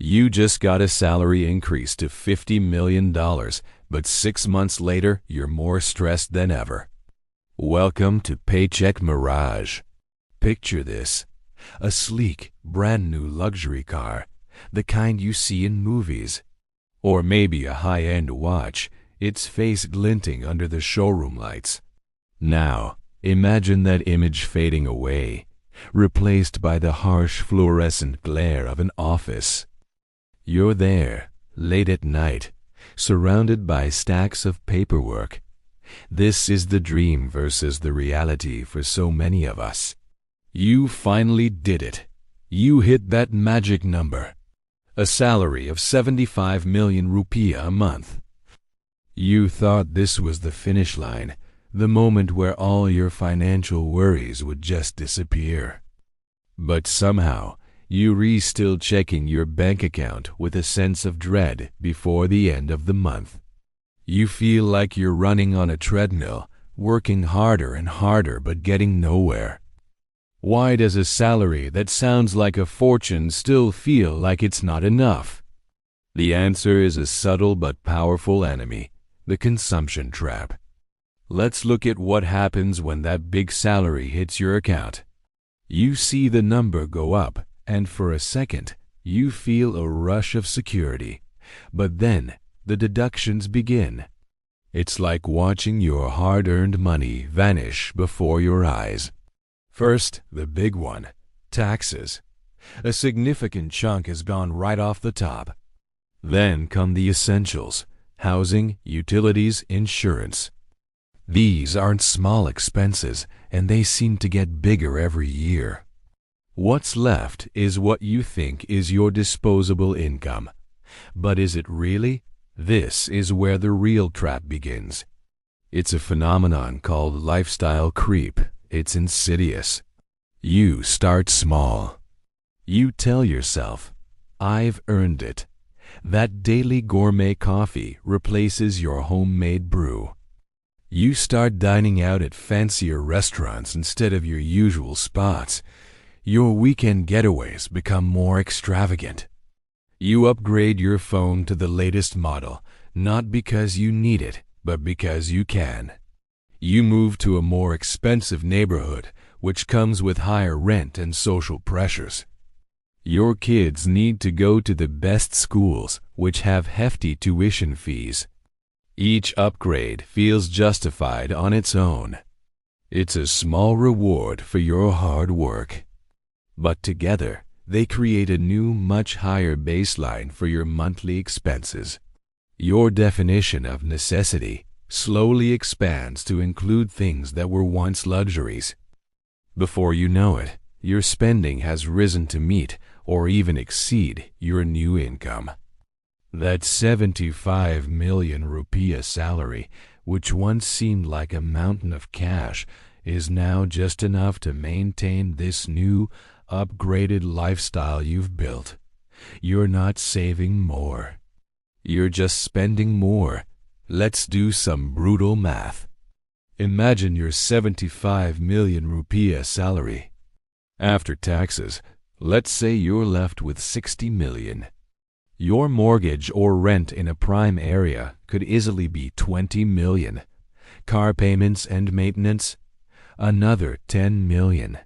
You just got a salary increase to $50 million, but 6 months later, you're more stressed than ever. Welcome to Paycheck Mirage. Picture this: a sleek, brand new luxury car, the kind you see in movies. Or maybe a high-end watch, its face glinting under the showroom lights. Now, imagine that image fading away, replaced by the harsh fluorescent glare of an office. You're there, late at night, surrounded by stacks of paperwork. This is the dream versus the reality for so many of us. You finally did it. You hit that magic number. A salary of 75 million rupiah a month. You thought this was the finish line, the moment where all your financial worries would just disappear. But somehow, you're still checking your bank account with a sense of dread before the end of the month. You feel like you're running on a treadmill, working harder and harder but getting nowhere. Why does a salary that sounds like a fortune still feel like it's not enough? The answer is a subtle but powerful enemy: the consumption trap. Let's look at what happens when that big salary hits your account. You see the number go up, and for a second, you feel a rush of security. But then, the deductions begin. It's like watching your hard-earned money vanish before your eyes. First, the big one: taxes. A significant chunk has gone right off the top. Then come the essentials: housing, utilities, insurance. These aren't small expenses, and they seem to get bigger every year. What's left is what you think is your disposable income. But is it really? This is where the real trap begins. It's a phenomenon called lifestyle creep. It's insidious. You start small. You tell yourself, "I've earned it." That daily gourmet coffee replaces your homemade brew. You start dining out at fancier restaurants instead of your usual spots. Your weekend getaways become more extravagant. You upgrade your phone to the latest model, not because you need it, but because you can. You move to a more expensive neighborhood, which comes with higher rent and social pressures. Your kids need to go to the best schools, which have hefty tuition fees. Each upgrade feels justified on its own. It's a small reward for your hard work. But together, they create a new, much higher baseline for your monthly expenses. Your definition of necessity slowly expands to include things that were once luxuries. Before you know it, your spending has risen to meet or even exceed your new income. That 75 million rupiah salary, which once seemed like a mountain of cash, is now just enough to maintain this new, upgraded lifestyle you've built. You're not saving more. You're just spending more. Let's do some brutal math. Imagine your 75 million rupiah salary. After taxes, let's say you're left with 60 million. Your mortgage or rent in a prime area could easily be 20 million. Car payments and maintenance, another 10 million.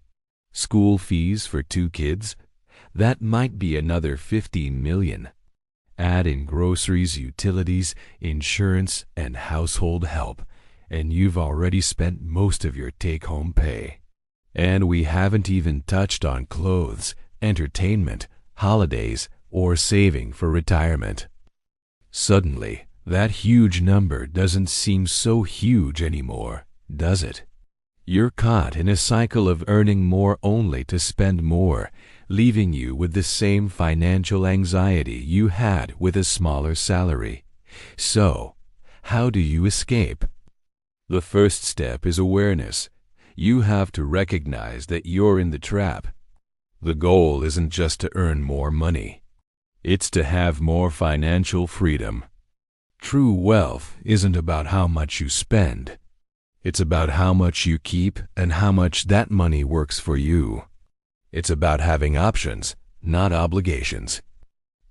School fees for 2 kids, that might be another 15 million. Add in groceries, utilities, insurance, and household help, and you've already spent most of your take-home pay. And we haven't even touched on clothes, entertainment, holidays, or saving for retirement. Suddenly, that huge number doesn't seem so huge anymore, does it? You're caught in a cycle of earning more only to spend more, leaving you with the same financial anxiety you had with a smaller salary. So, how do you escape? The first step is awareness. You have to recognize that you're in the trap. The goal isn't just to earn more money. It's to have more financial freedom. True wealth isn't about how much you spend. It's about how much you keep and how much that money works for you. It's about having options, not obligations.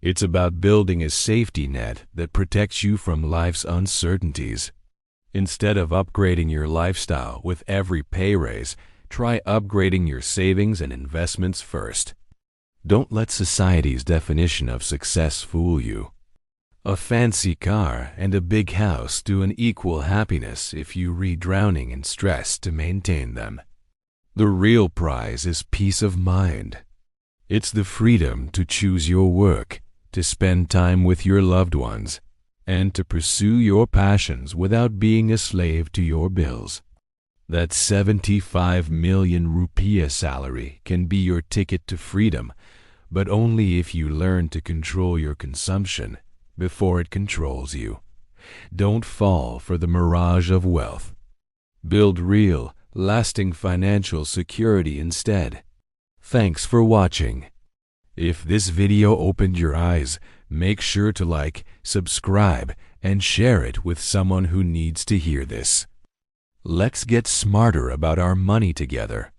It's about building a safety net that protects you from life's uncertainties. Instead of upgrading your lifestyle with every pay raise, try upgrading your savings and investments first. Don't let society's definition of success fool you. A fancy car and a big house do an equal happiness if you risk drowning in stress to maintain them. The real prize is peace of mind. It's the freedom to choose your work, to spend time with your loved ones, and to pursue your passions without being a slave to your bills. That 75 million Rupiah salary can be your ticket to freedom, but only if you learn to control your consumption before it controls you. Don't fall for the mirage of wealth. Build real, lasting financial security instead. Thanks for watching. If this video opened your eyes, make sure to like, subscribe, and share it with someone who needs to hear this. Let's get smarter about our money together.